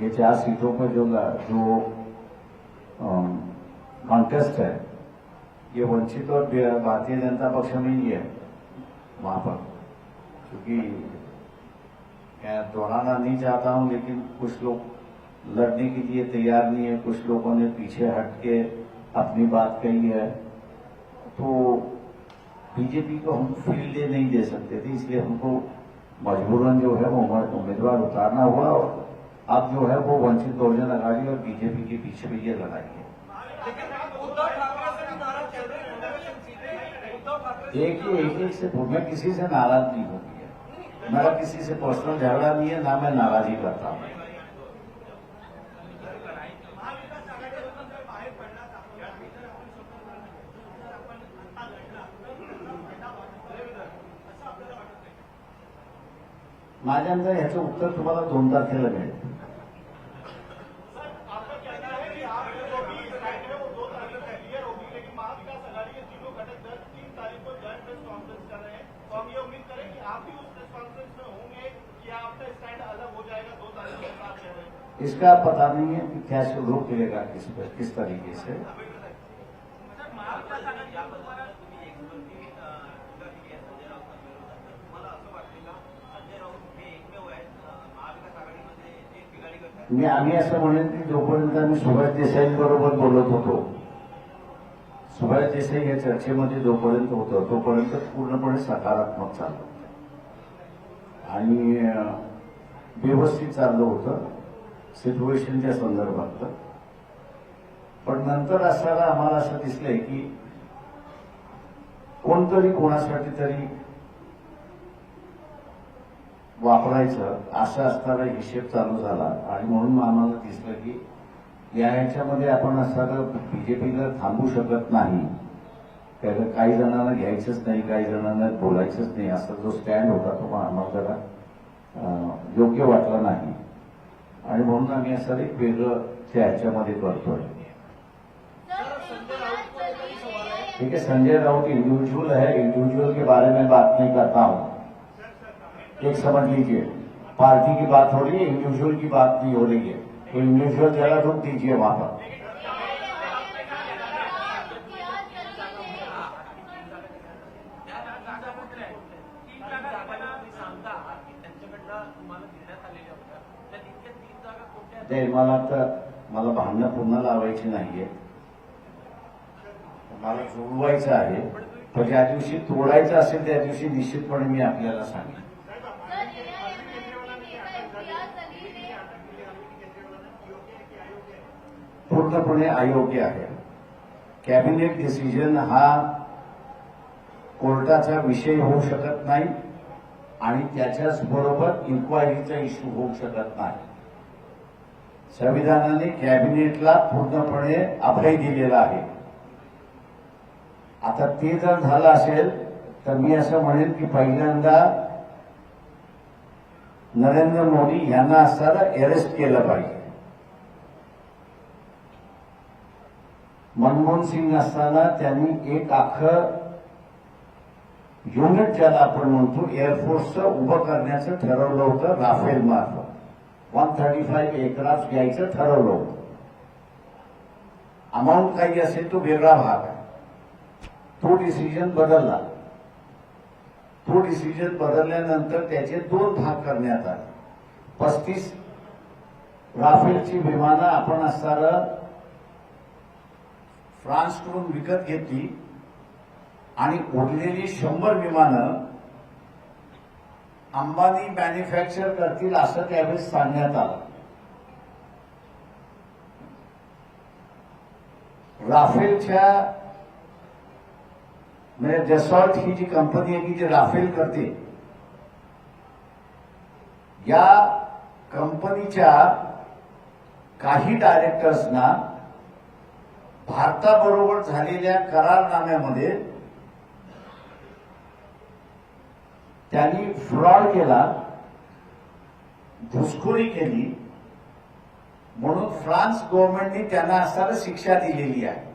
ये 4 सीटों पर जो कॉन्टेस्ट है ये वंचित और भारतीय जनता पक्ष में ही है वहां पर, क्योंकि मैं दोहराना नहीं चाहता हूं, लेकिन कुछ लोग लड़ने के लिए तैयार नहीं है, कुछ लोगों ने पीछे हट के अपनी बात कही है। तो बीजेपी को हम फील्ड नहीं दे सकते थे, इसलिए हमको मजबूरन जो है वो उम्मीदवार उतारना हुआ और अब जो है वो वंचित बहुजन आघाड़ी और बीजेपी के बीच में ये लड़ाई है। एक से मैं किसी से नाराज नहीं होती है, मेरा किसी से पर्सनल झगड़ा नहीं है, ना मैं नाराजगी करता हूं। माझ्या अंदर ह्याचं उत्तर तुम्हाला 2 तारखेला मिळेल। इसका पता नहीं है कि क्या रोक मिलेगा किस तरीके से। आम्ही असं म्हणेन की जोपर्यंत आम्ही सुभाष देसाईंबरोबर बोलत होतो, सुभाष देसाई या चर्चेमध्ये जोपर्यंत होतं तोपर्यंत पूर्णपणे सकारात्मक चाललं होतं आणि व्यवस्थित चाललं होतं सिच्युएशनच्या संदर्भात। पण नंतर असताना आम्हाला असं दिसलंय की कोणतरी कोणासाठी तरी वापरायचं असं असताना हिशेब चालू झाला आणि म्हणून आम्हाला दिसलं की याच्यामध्ये आपण असताना बीजेपीला थांबू शकत नाही, त्याला काही जणांना घ्यायचंच नाही, काही जणांना बोलायचंच नाही, असा जो स्टँड होता तो आम्हाला जरा योग्य वाटला नाही आणि म्हणून आम्ही असं एक वेगळं ह्याच्यामध्ये करतोय। ठीक है, संजय राउत इंडिविजुअल है, इंडिविजुअल के बारे में बात नहीं करता हूं, एक समझ लीजिए, पार्टी की बात हो रही है, इंडिविजुअल की बात नहीं हो रही है, तो इंडिविजुअल जरा रुक दीजिए वहां पर। मला भांडणं पुन्हा लावायची नाहीये, मला जुळवायचं आहे, पण ज्या दिवशी तोडायचं असेल त्या दिवशी निश्चितपणे मी आपल्याला सांगेन। पूर्णपणे अयोग्य आहे। कॅबिनेट डिसिजन हा कोर्टाचा विषय होऊ शकत नाही आणि त्याच्याच बरोबर इन्क्वायरीचा इश्यू होऊ शकत नाही। संविधानाने कॅबिनेटला पूर्णपणे अभय दिलेला आहे। आता ते जर झालं असेल तर मी असं म्हणेन की पहिल्यांदा नरेंद्र मोदी यांना असताना अरेस्ट केलं पाहिजे। मनमोहन सिंग असताना त्यांनी एक आखं युनिट ज्याला आपण म्हणतो एअरफोर्सचं उभं करण्याचं ठरवलं होतं, राफेल मार्फत 135 एअरक्राफ्ट घ्यायचं ठरवलं होतं। अमाऊंट काही असेल तो वेगळा भाग आहे, तो डिसिजन बदलला। तो डिसिजन बदलल्यानंतर त्याचे 2 भाग करण्यात आले। 35 राफेलची विमानं आपण असताना फ्रान्सकडून विकत घेतली आणि उरलेली 100 विमानं अंबानी मॅन्युफॅक्चर करतील असं त्यावेळेस सांगण्यात आलं। राफेलच्या म्हणजे डसॉल्ट ही जी कंपनी आहे की जी राफेल करते, या कंपनीच्या काही डायरेक्टर्सना भारताबरोबर झालेल्या करारनाम्यामध्ये त्यांनी फ्रॉड केला, घुसखोरी केली, म्हणून फ्रान्स गव्हर्नमेंटने त्यांना असताना शिक्षा दिलेली आहे।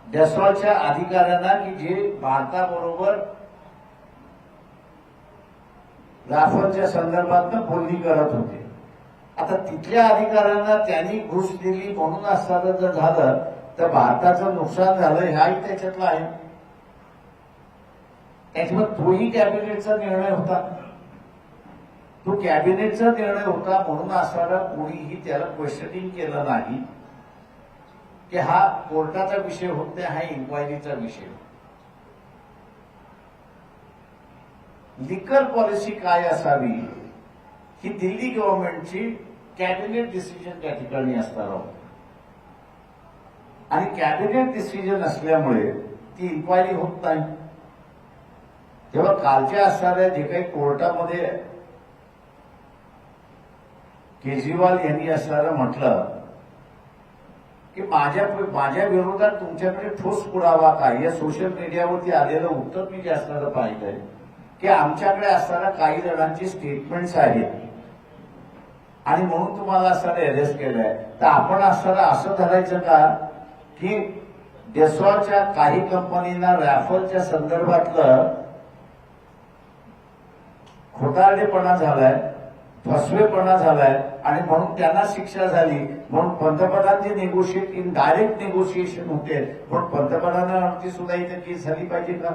डसॉल्टच्या अधिकाऱ्यांना की जे भारताबरोबर राफेलच्या संदर्भात बोलणी करत होते, आता तिथल्या अधिकाऱ्यांना त्यांनी घुस दिली म्हणून असताना जर झालं तर भारताचं नुकसान झालं ह्याही त्याच्यातला आहे. त्याच्यामुळे तोही कॅबिनेटचा निर्णय होता. तो कॅबिनेटचा निर्णय होता म्हणून असताना कोणीही त्याला क्वेश्चनिंग केलं नाही की हा कोर्टाचा विषय होत नाही, हा इन्क्वायरीचा विषय. लिकर पॉलिसी काय असावी ही दिल्ली गव्हर्नमेंटची कॅबिनेट डिसिजन त्या ठिकाणी असणार आहोत. आणि कॅबिनेट डिसिजन असल्यामुळे ती इन्क्वायरी होत नाही. तेव्हा कालच्या असणाऱ्या जे काही कोर्टामध्ये केजरीवाल यांनी असणारं म्हटलं की माझ्या विरोधात तुमच्याकडे ठोस पुरावा काय, या सोशल मीडियावरती आलेलं उत्तर मी जे असणारं पाहिलंय की आमच्याकडे असणाऱ्या काही जणांची स्टेटमेंट्स आहेत आणि म्हणून तुम्हाला असणारे अरेस्ट केलंय. तर आपण असणारं असं धरायचं का की डेसॉलच्या काही कंपनींना रॅफलच्या संदर्भातलं खोटारडेपणा झालाय, फसवेपणा झालाय आणि म्हणून त्यांना शिक्षा झाली, म्हणून पंतप्रधान जे इन डायरेक्ट निगोशिएशन होते म्हणून पंतप्रधानावरती सुद्धा इथे केस झाली पाहिजे का?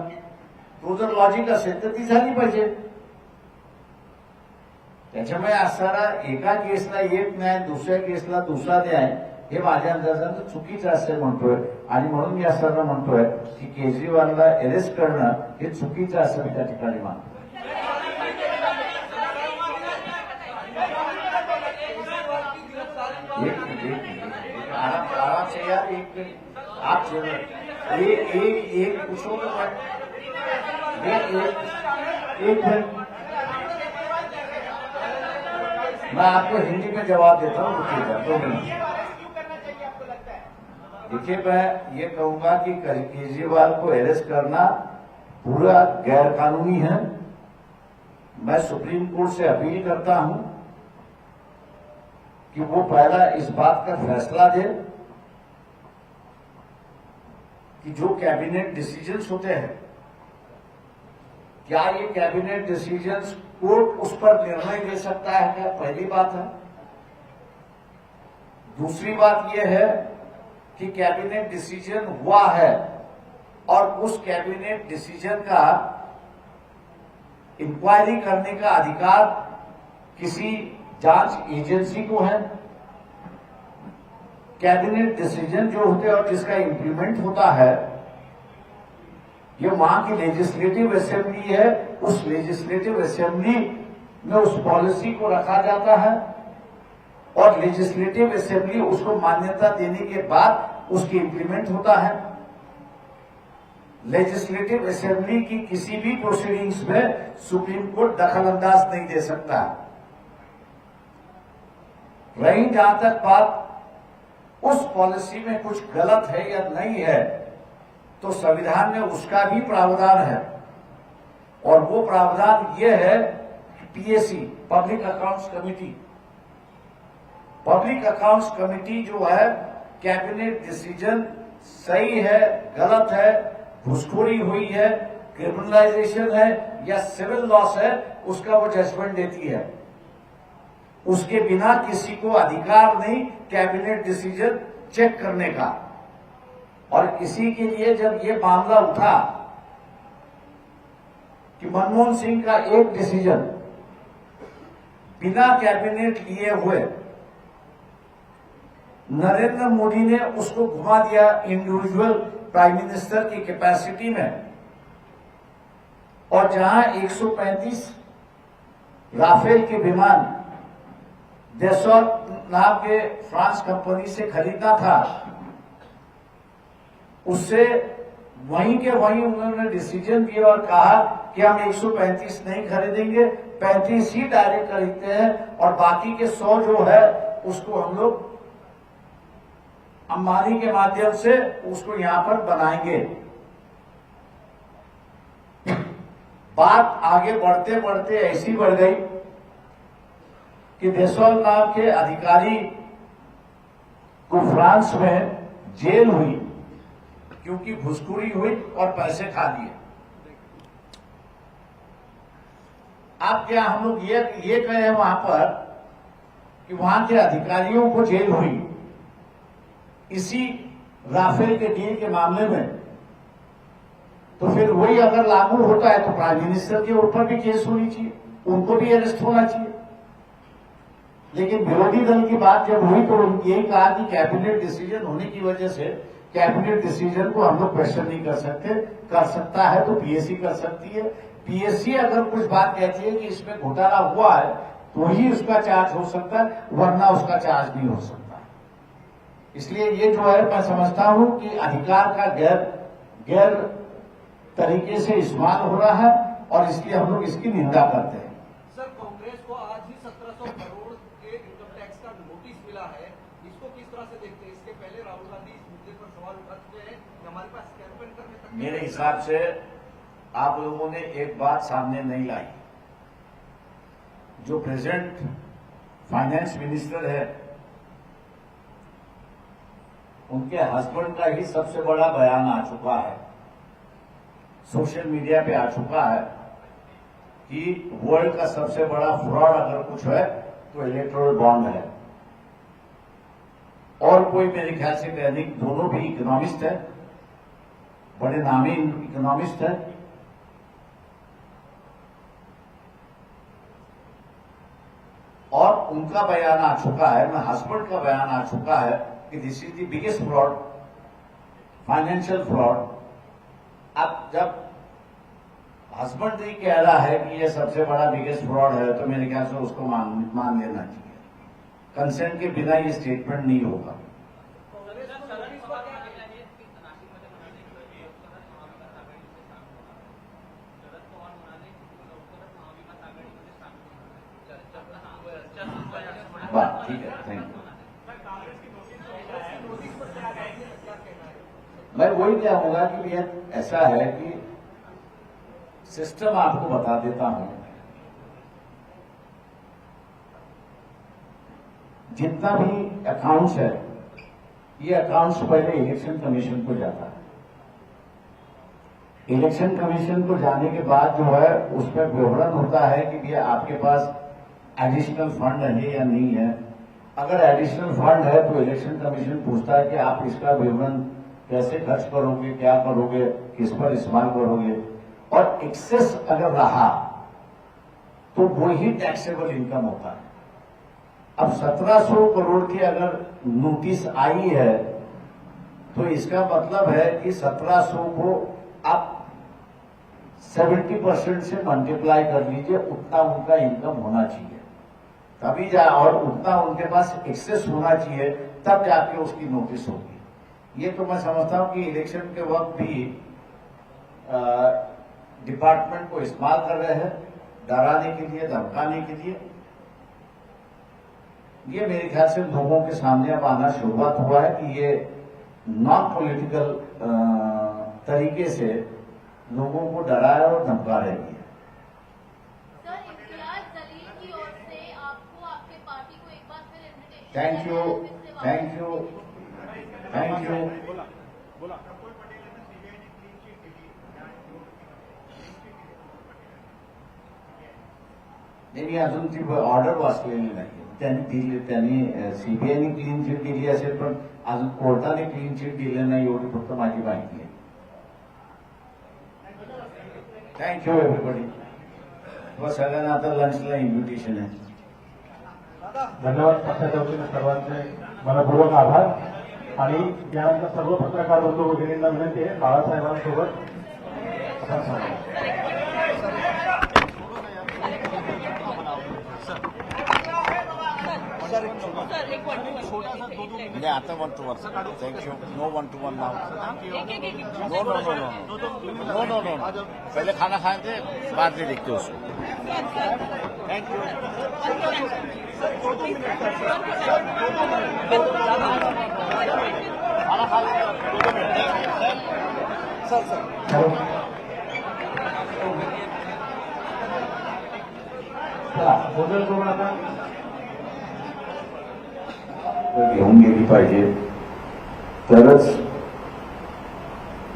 तो जर लॉजिक असेल तर ती झाली पाहिजे. त्याच्यामुळे असणारा एका केसला एक न्याय, दुसऱ्या केसला दुसरा न्याय, हे माझ्या अंदाजानं चुकीचं असं म्हणतोय. आणि म्हणून मी असताना म्हणतोय की केजरीवालला अरेस्ट करणं हे चुकीचं असं मी त्या ठिकाणी मानतो. आराम से यार, आप एक पूछो तो एक मिनट मैं आपको हिंदी में जवाब देता हूँ. रुकिएगा 2 मिनट. देखिए, मैं ये कहूंगा कि केजरीवाल को अरेस्ट करना पूरा गैर कानूनी है. मैं सुप्रीम कोर्ट से अपील करता हूं कि वो पहला इस बात का फैसला दे कि जो कैबिनेट डिसीजंस होते हैं, क्या ये कैबिनेट डिसीजंस कोर्ट उस पर निर्णय ले सकता है क्या? पहली बात है. दूसरी बात यह है कि कैबिनेट डिसीजन हुआ है और उस कैबिनेट डिसीजन का इंक्वायरी करने का अधिकार किसी जांच एजेंसी को है. कैबिनेट डिसीजन जो होते हैं और जिसका इंप्लीमेंट होता है, ये वहां की लेजिस्लेटिव असेंबली है. उस लेजिस्लेटिव असेंबली में उस पॉलिसी को रखा जाता है और लेजिस्लेटिव असेंबली उसको मान्यता देने के बाद उसकी इंप्लीमेंट होता है. लेजिस्लेटिव असेंबली की किसी भी प्रोसीडिंग्स में सुप्रीम कोर्ट दखल अंदाज नहीं दे सकता. रही जहां तक बात उस पॉलिसी में कुछ गलत है या नहीं है, तो संविधान में उसका भी प्रावधान है और वो प्रावधान ये है कि PAC, public accounts committee, public accounts committee जो है, कैबिनेट डिसीजन सही है, गलत है, घुसखोरी हुई है, क्रिमिनलाइजेशन है या सिविल लॉस है, उसका वो जजमेंट देती है. उसके बिना किसी को अधिकार नहीं कैबिनेट डिसीजन चेक करने का. और इसी के लिए जब ये मामला उठा कि मनमोहन सिंह का एक डिसीजन बिना कैबिनेट लिए हुए नरेंद्र मोदी ने उसको घुमा दिया इंडिविजुअल प्राइम मिनिस्टर की कैपेसिटी में, और जहां 135 राफेल के विमान डेसॉल नाम के फ्रांस कंपनी से खरीदना था, उससे वहीं के वहीं उन्होंने डिसीजन दिया और कहा कि हम 135 नहीं खरीदेंगे, 35 ही डायरेक्ट खरीदते हैं और बाकी के 100 जो है उसको हम लोग अंबानी के माध्यम से उसको यहां पर बनाएंगे. बात आगे बढ़ते बढ़ते ऐसी बढ़ गई कि डेसॉल नाम के अधिकारी को फ्रांस में जेल हुई क्योंकि घुसखोरी हुई और पैसे खा लिए. आप क्या हम लोग ये कहे हैं वहां पर कि वहां के अधिकारियों को जेल हुई इसी राफेल के डील के मामले में, तो फिर वही अगर लागू होता है तो प्राइम मिनिस्टर के ऊपर भी केस होनी चाहिए, उनको भी अरेस्ट होना चाहिए। लेकिन विरोधी दल की बात जब हुई तो यही कहा कि कैबिनेट डिसीजन होने की वजह से कैबिनेट डिसीजन को हम लोग क्वेश्चन नहीं कर सकते, कर सकता है तो पीएससी कर सकती है। पीएससी अगर कुछ बात कहती है कि इसमें घोटाला हुआ है तो ही उसका चार्ज हो सकता है, वरना उसका चार्ज नहीं हो सकता। इसलिए ये जो है मैं समझता हूं कि अधिकार का गैर तरीके से इस्तेमाल हो रहा है और इसलिए हम लोग इसकी निंदा करते हैं। सर, कांग्रेस को आज ही 1700 करोड़ के इनकम टैक्स का नोटिस मिला है, इसको किस तरह से देखते हैं? इसके पहले राहुल गांधी इस मुद्दे पर सवाल उठा चुके हैं कि हमारे पास कैंपेन करने तक मेरे हिसाब से आप लोगों ने एक बात सामने नहीं लाई। जो प्रेजेंट फाइनेंस मिनिस्टर है उनके हस्बैंड का ही सबसे बड़ा बयान आ चुका है, सोशल मीडिया पे आ चुका है कि वर्ल्ड का सबसे बड़ा फ्रॉड अगर कुछ है तो इलेक्टोरल बॉन्ड है। और कोई मेरे ख्याल से दैनिक दोनों भी इकोनॉमिस्ट है, बड़े नामी इकोनॉमिस्ट है। और उनका बयान आ चुका है, मैं हस्बैंड का बयान आ चुका है कि this is the biggest fraud, financial fraud. अब जब हस्बैंड ही कह रहा है कि ये सबसे बड़ा बिगेस्ट फ्रॉड है तो मेरे ख्याल से उसको मान लेना चाहिए। कंसेंट के बिना ये स्टेटमेंट नहीं होगा। बात ठीक है, थैंक यू। मैं वही कहूंगा कि भैया ऐसा है कि सिस्टम आपको बता देता हूं, जितना भी अकाउंट्स है ये अकाउंट्स पहले इलेक्शन कमीशन को जाता है। इलेक्शन कमीशन को जाने के बाद जो है उसमें विवरण होता है कि भैया आपके पास एडिशनल फंड है या नहीं है। अगर एडिशनल फंड है तो इलेक्शन कमीशन पूछता है कि आप इसका विवरण कैसे खर्च करोगे, क्या करोगे, किस पर इस्तेमाल करोगे। और एक्सेस अगर रहा तो वही टैक्सेबल इनकम होता है। अब 1700 करोड़ की अगर नोटिस आई है तो इसका मतलब है कि 1700 को आप 70% से मल्टीप्लाई कर लीजिए, उतना उनका इनकम होना चाहिए तभी और उतना उनके पास एक्सेस होना चाहिए तब जाके उसकी नोटिस होगी। ये तो मैं समझता हूं कि इलेक्शन के वक्त भी डिपार्टमेंट को इस्तेमाल कर रहे हैं डराने के लिए, धमकाने के लिए। ये मेरे ख्याल से लोगों के सामने अब आना शुरुआत हुआ है कि ये नॉन पॉलिटिकल तरीके से लोगों को डरा और धमका रही है। Thank you, thank you, thank you. नाही अजून ती ऑर्डर वाचलेली नाही, त्यांनी सीबीआयने क्लीन चिट दिली असेल पण अजून कोर्टाने क्लीन चिट दिली नाही एवढी फक्त माझी माहिती आहे। Thank you everybody. व सगळ्यांना आता लंचला इन्व्हिटेशन आहे। धन्यवाद। पक्षाच्या वतीने सर्वांचे मनपूर्वक आभार आणि यानंतर सर्व पत्रकार बंधू भगिनींना विनंती आहे बाळासाहेबांसोबत म्हणजे आता 1 to 1। Thank you. No 1 to 1 now. No no no no no no no, पहले खाना खाए थे बाद में देखते उसको। Thank you. खाना खा लेंगे 2 मिनट। सर बोलून करून आता घेऊन गेली पाहिजे तरच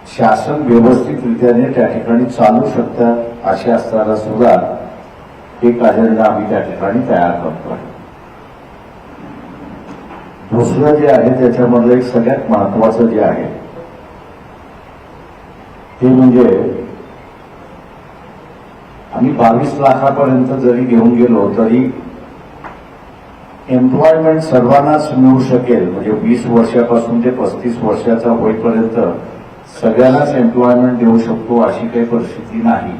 शासन व्यवस्थितरित्याने त्या ठिकाणी चालू शकतात। असे असताना सुद्धा एक अजेंडा आम्ही त्या ठिकाणी तयार करतोय। दुसरं जे आहे त्याच्यामधलं एक सगळ्यात महत्वाचं जे आहे ते म्हणजे आम्ही 22 लाखापर्यंत जरी घेऊन गेलो तरी एम्प्लॉयमेंट सर्वांनाच मिळू शकेल, म्हणजे 20 वर्षापासून ते 35 वर्षाचा होईपर्यंत सगळ्यांनाच एम्प्लॉयमेंट देऊ शकतो अशी काही परिस्थिती नाही.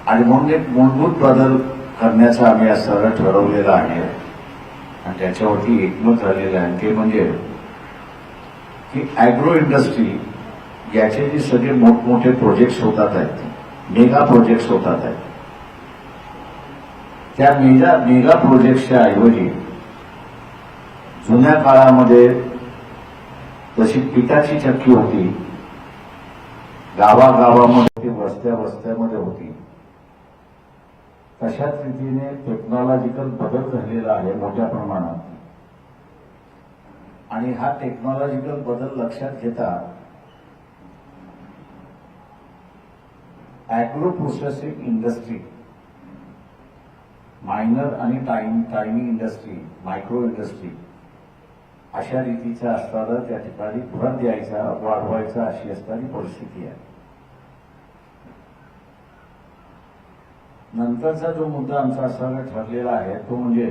आणि म्हणून एक मूलभूत बदल करण्याचा आम्ही आज सरळ ठरवलेला आहे आणि त्याच्यावरती एकमत झालेलं आहे. ते म्हणजे की अॅग्रो इंडस्ट्री याचे जे सगळे मोठमोठे प्रोजेक्ट्स होतात आहेत, मेगा प्रोजेक्ट्स होतात आहेत, त्या मेगा प्रोजेक्ट्सच्या ऐवजी जुन्या काळामध्ये जशी पिठाची चक्की होती, गावागावामध्ये वस्त्या वस्त्यामध्ये होती, तशाच रीतीने टेक्नॉलॉजिकल बदल झालेला आहे मोठ्या प्रमाणात. आणि हा टेक्नॉलॉजिकल बदल लक्षात घेता अॅग्रो प्रोसेसिंग इंडस्ट्री, मायनर आणि टायनी इंडस्ट्री, मायक्रो इंडस्ट्री अशा रीतीचा असताना त्या ठिकाणी भर द्यायचा, वाढवायचा अशी असणारी परिस्थिती आहे. नंतरचा जो मुद्दा आमचा असताना ठरलेला आहे तो म्हणजे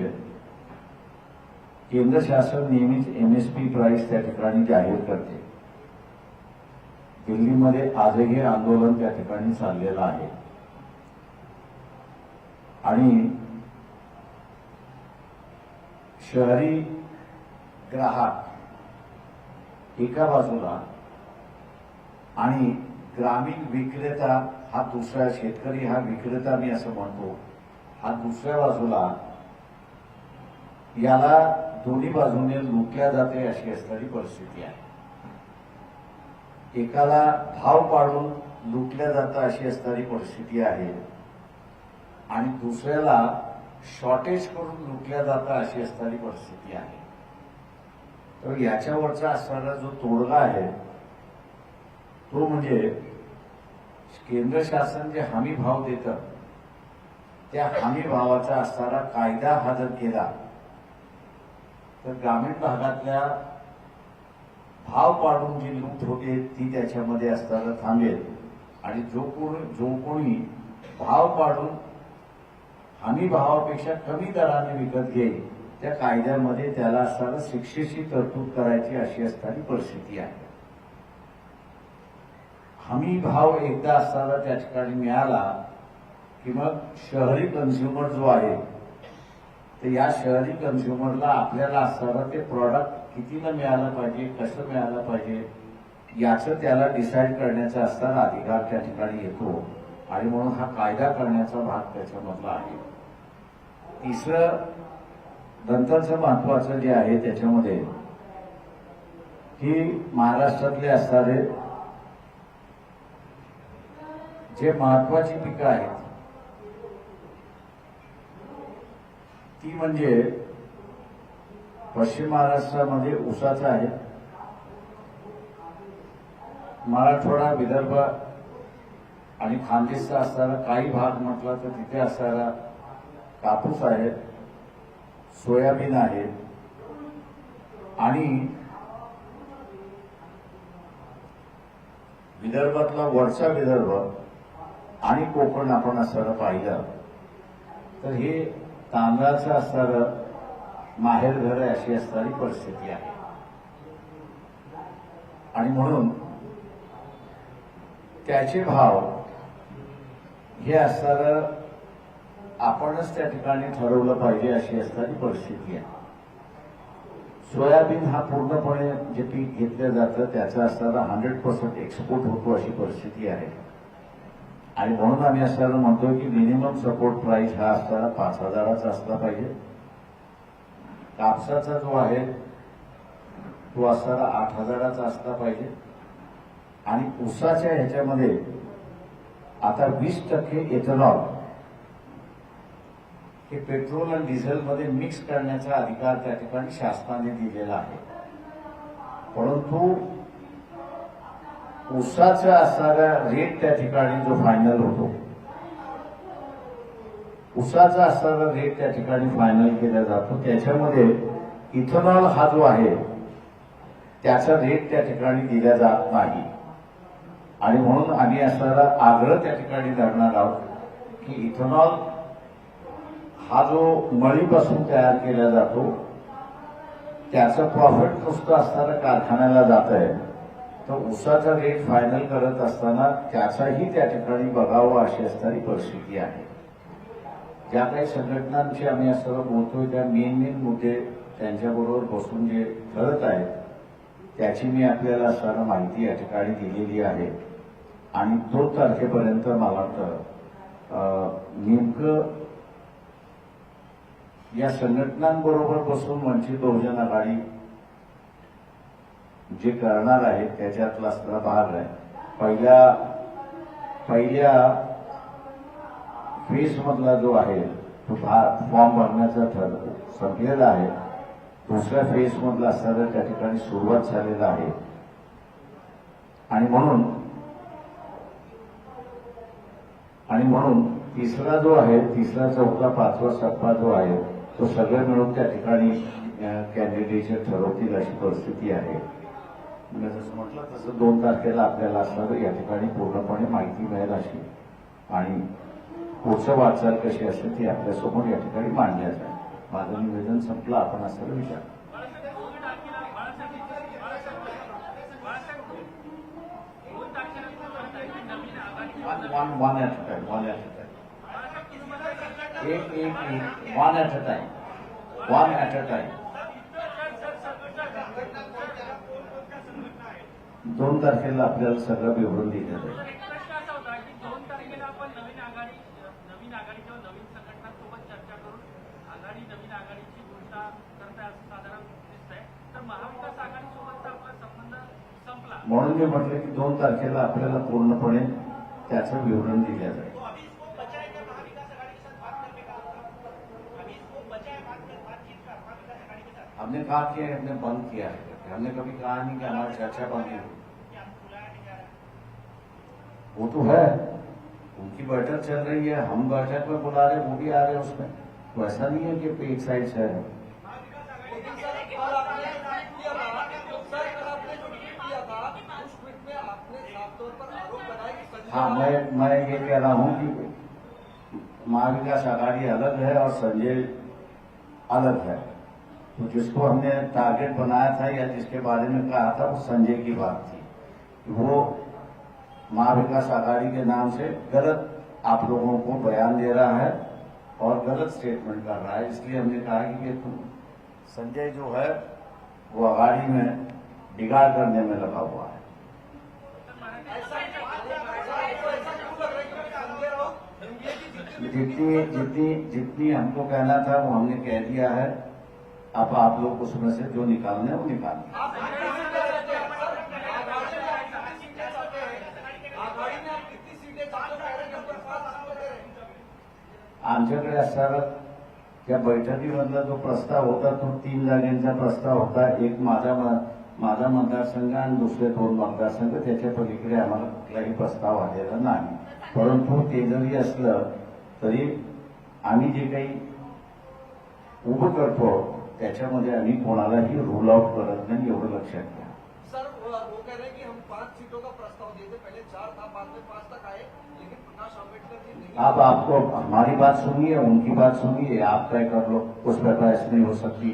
केंद्र शासन नेहमीच एमएसपी प्राइस त्या ठिकाणी जाहीर करते. दिल्लीमध्ये आजही आंदोलन त्या ठिकाणी चाललेलं आहे आणि शहरी ग्राहक एका बाजूला आणि ग्रामीण विक्रेता हा दुसरा, शेतकरी हा विक्रेता मी असं म्हणतो, हा दुसऱ्या बाजूला, याला दोन्ही बाजूने लुटल्या जाते अशी असणारी परिस्थिती आहे. एकाला भाव पाडून लुटल्या जातं अशी असणारी परिस्थिती आहे आणि दुसऱ्याला शॉर्टेज करून लुटल्या जातं अशी असणारी परिस्थिती आहे. तर याच्यावरचा असणारा जो तोडगा आहे तो म्हणजे केंद्र शासन जे हमी भाव देतं त्या हमी भावाचा असणारा कायदा हा जर केला तर ग्रामीण भागातल्या भाव पाडून जी लूट होते ती त्याच्यामध्ये असताना थांबेल आणि जो कोणी भाव पाडून हमी भावापेक्षा कमी दराने विकत घेईल त्या कायद्यामध्ये त्याला असताना शिक्षेची तरतूद करायची अशी असणारी परिस्थिती आहे. हमी भाव एकदा असताना त्या ठिकाणी मिळाला की मग शहरी कन्झ्युमर जो आहे तर या शहरी कन्झ्युमरला आपल्याला असताना ते प्रॉडक्ट कितीनं मिळालं पाहिजे, कसं मिळालं पाहिजे याचं त्याला डिसाईड करण्याचा असताना अधिकार त्या ठिकाणी येतो आणि म्हणून हा कायदा करण्याचा भाग त्याच्यामधला आहे. तिसरं नंतरचं महत्वाचं जे आहे त्याच्यामध्ये की महाराष्ट्रातले असणारे जे महत्वाची पिकं आहेत ती म्हणजे पश्चिम महाराष्ट्रामध्ये ऊसाचं आहे, मराठवाडा, विदर्भ आणि खानदेशचा असणारा काही भाग म्हटला तर तिथे असणारा कापूस आहे, सोयाबीन आहे आणि विदर्भातला वरचा विदर्भ आणि कोकण आपण असणारं पाहिलं तर हे तांदळाचं असणारं माहेरघर आहे अशी असणारी परिस्थिती आहे. आणि म्हणून त्याचे भाव हे असणारं आपणच त्या ठिकाणी ठरवलं पाहिजे अशी असणारी परिस्थिती आहे. सोयाबीन हा पूर्णपणे जे पीक घेतलं जातं त्याचा असणारा 100% एक्सपोर्ट होतो अशी परिस्थिती आहे आणि म्हणून आम्ही असताना म्हणतोय की मिनिमम सपोर्ट प्राइस हा असणारा 5,000चा असला पाहिजे. कापसाचा जो आहे तो असणारा 8,000चा असला पाहिजे आणि ऊसाच्या ह्याच्यामध्ये आता 20% इथेनॉल हे पेट्रोल आणि डिझेलमध्ये मिक्स करण्याचा अधिकार त्या ठिकाणी शासनाने दिलेला आहे. परंतु ऊसाचा असणारा रेट त्या ठिकाणी जो फायनल होतो, ऊसाचा असणारा रेट त्या ठिकाणी फायनल केला जातो त्याच्यामध्ये इथेनॉल हा जो आहे त्याचा रेट त्या ठिकाणी दिला जात नाही आणि म्हणून आम्ही असणारा आग्रह त्या ठिकाणी धरणार आहोत की इथेनॉल हा जो मळीपासून तयार केला जातो त्याचं प्रॉफिट नुसतं असताना कारखान्याला जात आहे, तर ऊसाचा रेट फायनल करत असताना त्याचाही त्या ठिकाणी बघावं अशी असणारी परिस्थिती आहे. ज्या काही संघटनांशी आम्ही असं बोलतोय त्या मेन मुद्दे त्यांच्याबरोबर बसून जे ठरत आहेत त्याची मी आपल्याला असताना माहिती या ठिकाणी दिलेली आहे आणि 2 तारखेपर्यंत मला वाटतं नेमकं या संघटनांबरोबर बसून वंचित बहुजन आघाडी जे करणार आहे त्याच्यातला असणारा भाग आहे. पहिल्या फेज मधला जो आहे तो फॉर्म भरण्याचा संपलेला आहे. दुसऱ्या फेज मधला असणारा त्या ठिकाणी सुरुवात झालेला आहे आणि म्हणून तिसरा जो आहे, तिसरा, चौथा, 5वा टप्पा जो आहे तो सगळे मिळून त्या ठिकाणी कॅन्डिडेट ठरवतील अशी परिस्थिती आहे. मी जसं म्हटलं तसं 2 तारखेला आपल्याला असणारं या ठिकाणी पूर्णपणे माहिती मिळेल अशी आणि पुढचं वाटचाल कशी असेल ती आपल्यासमोर या ठिकाणी मांडण्यात आहे. माझं निवेदन संपलं. आपण असं विचार one at a time. One at a time. 2 तारखेला आपल्याला सगळं विवरण दिलं जाईल. प्रश्न असा होता की 2 तारखेला आपण नवीन आघाडी किंवा नवीन संघटनांसोबत चर्चा करून नवीन आघाडीची घोषणा करताय असं साधारण दिसतंय. तर महाविकास आघाडीसोबतचा आपला संबंध संपला म्हणून मी म्हटलं की 2 तारखेला आपल्याला पूर्णपणे त्याचं विवरण दिलं जाईल. हमने कहा कि हमने बंद किया है, हमने कभी कहा नहीं कि हमारी चर्चा बंद है. वो तो है, उनकी बैठक चल रही है, हम बैठक में बुला रहे, वो भी आ रहे हैं उसमें. तो ऐसा नहीं है कि एक साइड से है. हाँ, मैं ये कह रहा हूं कि महाविकास आघाड़ी अलग है और संजय अलग है. तो जिसको हमने टारगेट बनाया था या जिसके बारे में कहा था वो संजय की बात थी. वो महाविकास आघाड़ी के नाम से गलत आप लोगों को बयान दे रहा है और गलत स्टेटमेंट कर रहा है. इसलिए हमने कहा कि संजय जो है वो आघाड़ी में बिगाड़ करने में लगा हुआ है. जितनी हमको कहना था वो हमने कह दिया है. अब आप लोग उसमें से जो निकालना है वो निकालें. आमच्याकडे असणारा त्या बैठकीमधला जो प्रस्ताव होता तो 3 जागांचा प्रस्ताव होता. एक माझा मतदारसंघ आणि दुसरे 2 मतदारसंघ. त्याच्या पलीकडे आम्हाला कुठलाही प्रस्ताव आलेला नाही. परंतु ते जरी असलं तरी आम्ही जे काही उभं करतो त्याच्यामध्ये आम्ही कोणालाही रूल आउट करत नाही, एवढं लक्षात घ्या. सर वो कह रहे हैं कि हम 5 सीटों का प्रस्ताव दिए थे, पहले 4 था, बाद में 5 तक आए, लेकिन प्रकाश आंबेडकर जी नहीं. आप आपको हमारी बात सुनिए, उनकी बात सुनिए, आप तय कर लो. उस पर बहस नहीं हो सकती.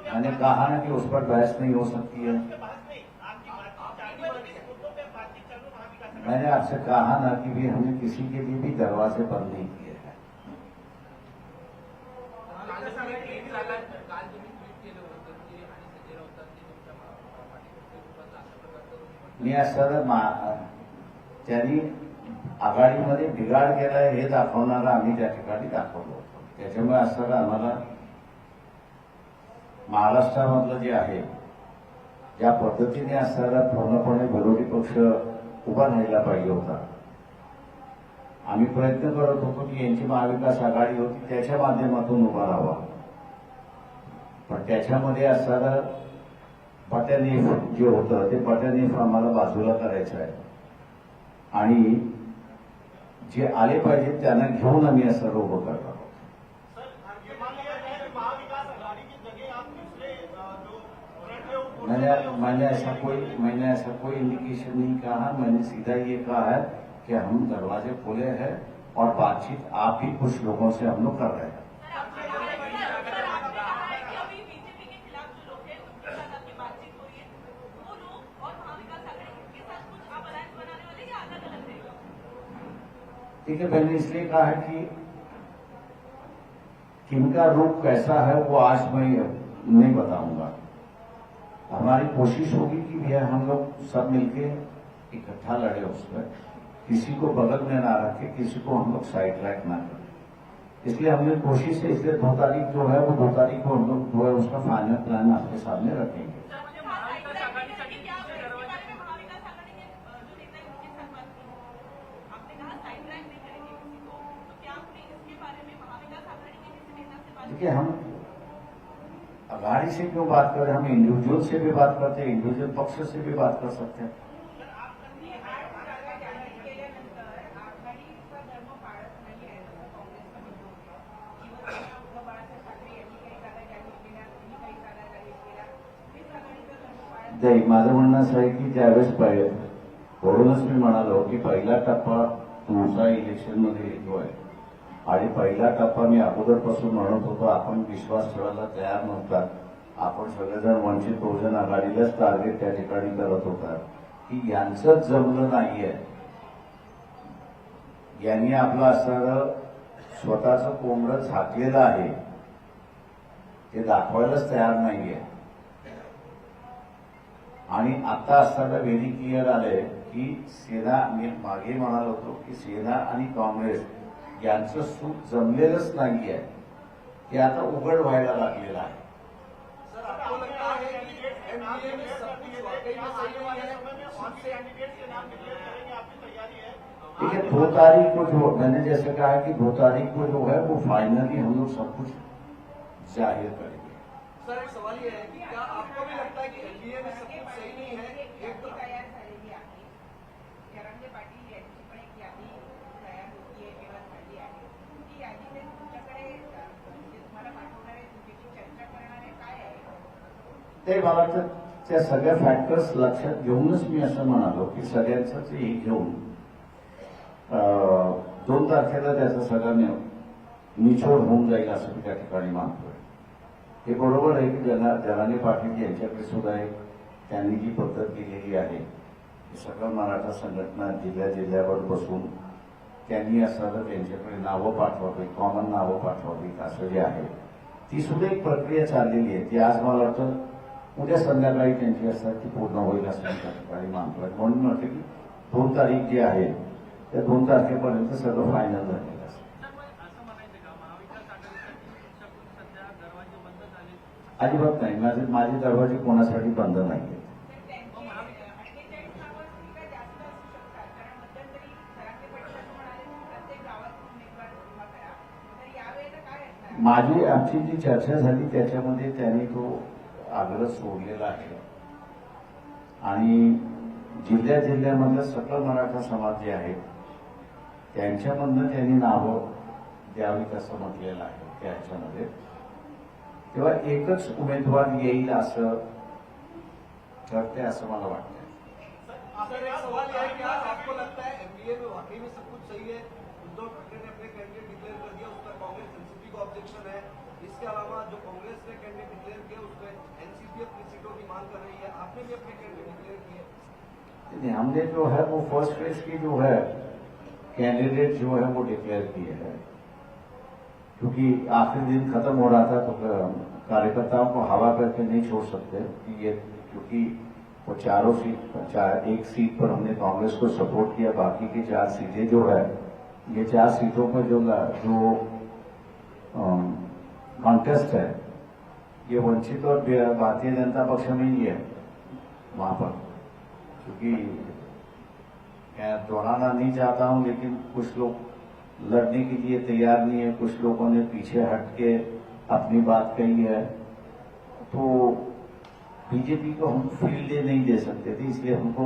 मैंने कहा ना कि उस पर बहस नहीं हो सकती है. मैंने आपसे कहा ना कि भी हमने किसी के लिए भी दरवाजे बंद नहीं किए हैं. मी असं त्यांनी आघाडीमध्ये बिघाड केलाय हे दाखवणारा आम्ही त्या ठिकाणी दाखवलो होतो. त्याच्यामुळे असं आम्हाला महाराष्ट्रामधलं जे आहे ज्या पद्धतीने असणारा पूर्णपणे विरोधी पक्ष उभा राहायला पाहिजे होता. आम्ही प्रयत्न करत होतो की यांची महाविकास आघाडी होती त्याच्या माध्यमातून उभा राहावा. पण त्याच्यामध्ये असणारं पट्यानेफ जे होतं ते पट्यानेफ आम्हाला बाजूला करायचं आहे आणि जे आले पाहिजे त्यांना घेऊन आम्ही असं उभं करणार आहोत. मैंने ऐसा कोई इंडिकेशन नहीं कहा। मैंने सीधा ये कहा है कि हम दरवाजे खोले हैं और बातचीत आप भी कुछ लोगों से हम लोग कर रहे हैं। ठीक है, मैंने इसलिए कहा है कि किनका रूप कैसा है वो आज मैं नहीं बताऊंगा। हमारी कोशिश होगी कि भैया हम लोग सब मिलके इकट्ठा लड़े उस पर, किसी को बगल में ना रखे, किसी को हम लोग साइड ट्रैक ना करें। इसलिए हमने कोशिश है, इसलिए 2 तारीख जो है वो 2 तारीख को हम लोग जो है उसका फाइनल प्लान आपके सामने रखेंगे। देखिए, हम अघाड़ी से क्यों बात कर रहे हैं, हम इंडिविजुअल से भी बात करते हैं, इंडिविजुअल पक्ष से भी बात कर सकते हैं। नाही, माझं म्हणणं असं आहे की ज्यावेळेस म्हणूनच मी म्हणालो की पहिला टप्पा तुमचा इलेक्शनमध्ये जो आहे आणि पहिला टप्पा मी अगोदरपासून म्हणत होतो, आपण विश्वास ठेवायला तयार नव्हता। आपण सगळेजण वंचित बहुजन आघाडीलाच टार्गेट त्या ठिकाणी करत होता की यांचं जमलं नाहीये, यांनी आपलं असणारं स्वतःचं कोंबडं झाकलेलं आहे ते दाखवायलाच तयार नाहीये। आणि आता असताना व्हेरी क्लिअर आलंय की सेना, मी मागे म्हणालो होतो की सेना आणि काँग्रेस यांचं सूप जमलेलंच नाहीये, ते आता उघड व्हायला लागलेलं आहे। सर, आपको लगता है कि एनडीए में सब कुछ वाकई में सही हुआ है? ठीक है, 2 तारीख को जो मैंने जैसे कहा कि 2 तारीख को जो है वो फाइनली हम लोग सब कुछ जाहिर करेंगे। सर, एक सवाल ये है कि क्या आपको भी लगता है कि एनडीए में सब कुछ सही नहीं है? एक तो ते मला वाटतं त्या सगळ्या फॅक्टर्स लक्षात घेऊनच मी असं म्हणालो की सगळ्यांचंच हे घेऊन 2 तारखेला त्याचा सगळ्यांनी निचोड होऊन जाईल असं मी त्या ठिकाणी मानतोय। हे बरोबर आहे की जनाने पाटील यांच्याकडे सुद्धा एक त्यांनी जी पद्धत केलेली आहे, सगळं मराठा संघटना जिल्ह्यावर बसून त्यांनी असं त्यांच्याकडे नावं पाठवावी, कॉमन नावं पाठवावी असं जे आहे ती सुद्धा एक प्रक्रिया चाललेली आहे। ती आज मला वाटतं उद्या संध्याकाळी त्यांची असतात ती पूर्ण होईल असं त्या ठिकाणी मानतोय। म्हणून म्हटलं की 2 तारीख जी आहे त्या 2 तारखेपर्यंत सगळं फायनल झालेलं असेल। अजिबात नाही, माझे दरवाजे कोणासाठी बंद नाहीये। आमची जी चर्चा झाली त्याच्यामध्ये त्यांनी तो आग्रह सोडलेला आहे आणि जिल्ह्यामधलं सकल मराठा समाज जे आहेत त्यांच्यामधनं त्यांनी नावं द्यावीत असं म्हटलेलं आहे त्याच्यामध्ये। तेव्हा एकच उमेदवार येईल असं ठरते असं मला वाटतं। सर, एक सवाल यह है कि आपको लगता है एनडीए में वाकई में सब कुछ सही है? उद्धव ठाकरे ने अपने कैंडिडेट डिक्लेयर कर दिया, उस पर कांग्रेस एनसीपी को ऑब्जेक्शन है। इसके अलावा जो कांग्रेस ने कैंडिडेट डिक्लेयर किया उस पर एनसीपी अपनी सीटों की मांग कर रही है, आपने भी अपने कैंडिडेट डिक्लेयर किए? हमने जो है वो फर्स्ट फेज की जो है कैंडिडेट जो है वो डिक्लेयर किए हैं, क्योंकि आखिरी दिन खत्म हो रहा था तो कार्यकर्ताओं को हवा करके नहीं छोड़ सकते कि ये, क्योंकि वो चारों सीट, एक सीट पर हमने कांग्रेस को सपोर्ट किया, बाकी की 4 सीटें जो है ये 4 सीटों पर जो कॉन्टेस्ट है ये वंचित और भारतीय जनता पक्ष में ही है वहां पर। क्योंकि मैं दोहराना नहीं चाहता हूं, लेकिन कुछ लोग लड़ने के लिए तैयार नहीं है, कुछ लोगों ने पीछे हट के अपनी बात कही है, तो बीजेपी को हम फील्ड नहीं दे सकते थे, इसलिए हमको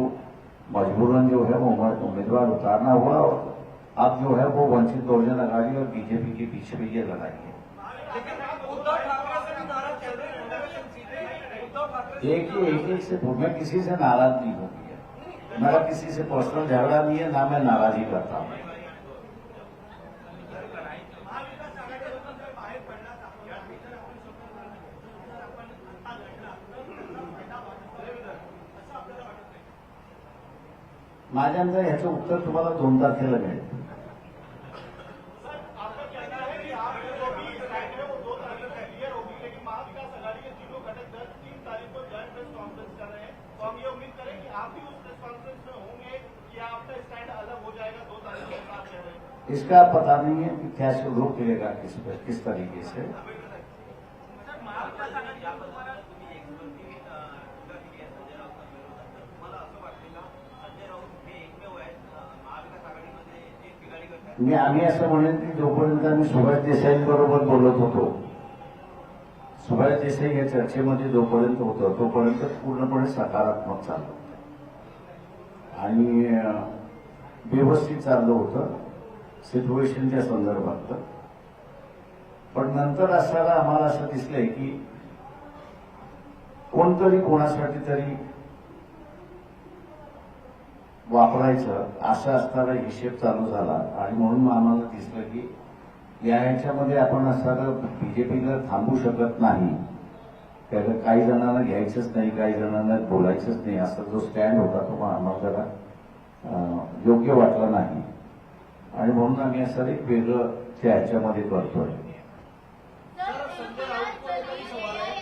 मजबूरन जो है वो उम्मीदवार उतारना हुआ और अब जो है वो वंचित बहुजन आघाड़ी और बीजेपी के बीच में ये लड़ाई है। लेकिन उद्धव ठाकरे से भी नाराज चल रहे हैं, उद्धव ठाकरे एक से मैं किसी से नाराज नहीं हूँ भैया। मेरा किसी से पर्सनल झगड़ा नहीं है, ना मैं नाराजगी करता हूँ। माझ्यानंतर ह्याचं उत्तर तुम्हाला 2 तारखेला मिळेल. इसका पता नहीं है कि क्या रोक लेगा किस तरीके से. सर महाविकास आघाडीच्या तुम्हाला तुम्ही एक्सपर्टी टीका केली आहे संजय राऊतांविरोधात. तुम्हाला असं वाटतं का संजय राऊत हे एकमेव आहेत महाविकास आघाडीमध्ये जे बिघाडी करतात? आम्ही असं म्हणेन की जोपर्यंत आम्ही सुभाष देसाईंबरोबर बोलत होतो, सुभाष देसाई या चर्चेमध्ये जोपर्यंत होतं तोपर्यंत पूर्णपणे सकारात्मक चाललं आणि व्यवस्थित चाललं होतं सिच्युएशनच्या संदर्भात. पण नंतर असताना आम्हाला असं दिसलंय की कोणतरी कोणासाठी तरी वापरायचं असं असणारा हिशेब चालू झाला आणि म्हणून आम्हाला दिसलं की याच्यामध्ये आपण असताना बीजेपीला थांबू शकत नाही. कारण काही जणांना घ्यायचंच नाही, काही जणांना बोलायचंच नाही, असा जो स्टँड होता तो आम्हाला जरा योग्य वाटला नाही आणि म्हणून आम्ही असं एक वेगळं ह्याच्यामध्ये करतोय.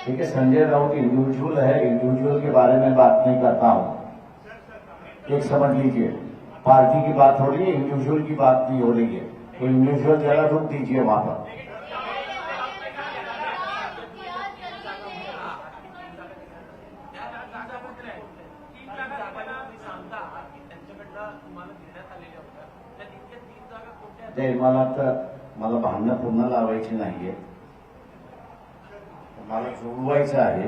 ठीक है, संजय राउत इंडिविजुअल है, इंडिविजुअल के बारे में बात नहीं करता हूं. एक समझ लीजिए, पार्टी की बात हो रही है, इंडिविजुअल की बात नहीं हो रही है. तो इंडिविजुअल जरा रुक दीजिए वहां पर. मला भांडणं पुन्हा लावायची नाहीये, मला जोडवायचं आहे.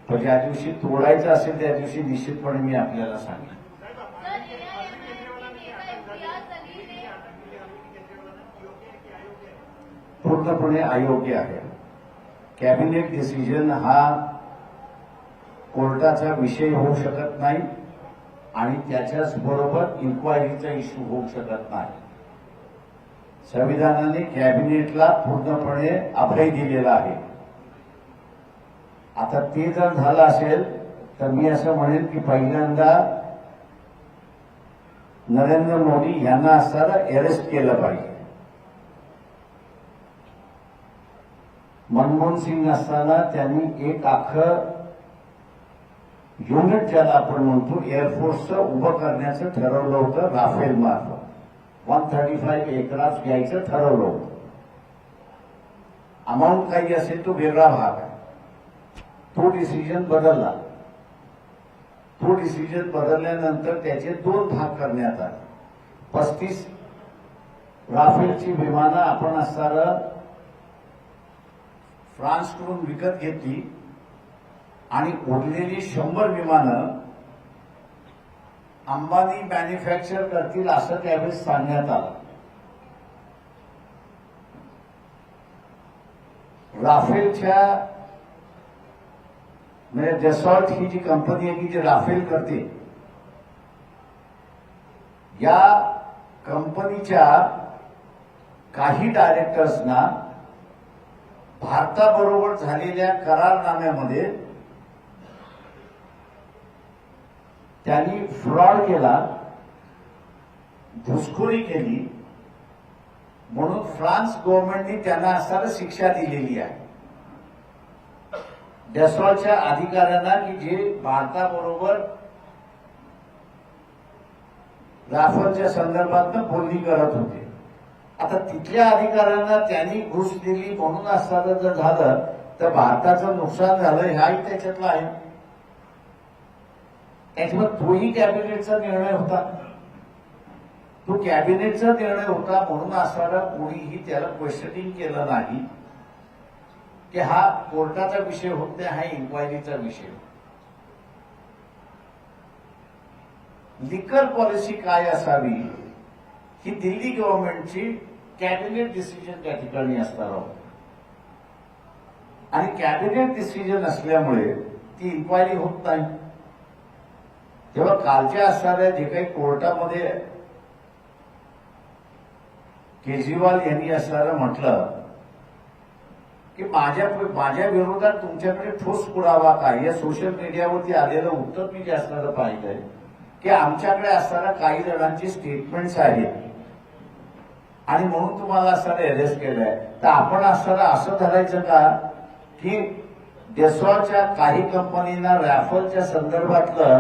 पण ज्या दिवशी तोडायचं असेल त्या दिवशी निश्चितपणे मी आपल्याला सांगेन. पूर्णपणे अयोग्य आहे. कॅबिनेट डिसिजन हा कोर्टाचा विषय होऊ शकत नाही आणि त्याच्याच बरोबर इन्क्वायरीचा इश्यू होऊ शकत नाही. संविधानाने कॅबिनेटला पूर्णपणे अभय दिलेला आहे. आता ते जर झालं असेल तर मी असं म्हणेन की पहिल्यांदा नरेंद्र मोदी यांना असताना अरेस्ट केलं पाहिजे. मनमोहन सिंग असताना त्यांनी एक अख्खं युनिट ज्याला आपण म्हणतो एअरफोर्सचं उभं करण्याचं ठरवलं होतं. राफेल मार्फत 135 एअरक्राफ्ट घ्यायचं ठरवलं होतं. अमाऊंट काही असेल तो वेगळा भाग आहे. तो डिसिजन बदलला. तो डिसिजन बदलल्यानंतर त्याचे 2 भाग करण्यात आले. 35 राफेलची विमानं आपण असताना फ्रान्सकडून विकत घेतली आणि उरलेली 100 विमानं अंबानी मॅन्युफॅक्चर करतील असं त्यावेळेस सांगण्यात आलं. राफेलच्या म्हणजे डसॉल्ट ही जी कंपनी आहे की जी राफेल करते, या कंपनीच्या काही डायरेक्टर्सना भारताबरोबर झालेल्या करारनाम्यामध्ये त्यांनी फ्रॉड केला, घुसखोरी केली म्हणून फ्रान्स गव्हर्नमेंटने त्यांना असताना शिक्षा दिलेली आहे. डसॉल्टच्या अधिकाऱ्यांना की जे भारताबरोबर राफेलच्या संदर्भात बोलणी करत होते. आता तिथल्या अधिकाऱ्यांना त्यांनी घुस दिली म्हणून असताना जर झालं तर भारताचं नुकसान झालं हाही त्याच्यातला आहे. त्याच्यामुळे तोही कॅबिनेटचा निर्णय होता. तो कॅबिनेटचा निर्णय होता म्हणून असताना कोणीही त्याला क्वेश्चनिंग केलं नाही की हा कोर्टाचा विषय होत नाही, हा इन्क्वायरीचा विषय. लिकर पॉलिसी काय असावी ही दिल्ली गव्हर्नमेंटची कॅबिनेट डिसिजन त्या ठिकाणी असणार आहोत आणि कॅबिनेट डिसिजन असल्यामुळे ती इन्क्वायरी होत नाही. तेव्हा कालच्या असणाऱ्या जे काही कोर्टामध्ये केजरीवाल यांनी असणारं म्हटलं की माझ्या विरोधात तुमच्याकडे ठोस पुरावा काय, या सोशल मीडियावरती आलेलं उत्तर मी जे असणारं पाहिलंय की आमच्याकडे असणाऱ्या काही जणांची स्टेटमेंट्स आहेत आणि म्हणून तुम्हाला असणारं अरेस्ट केलंय. तर आपण असणारं असं धरायचं का की डेसॉच्या काही कंपनींना रॅफलच्या संदर्भातलं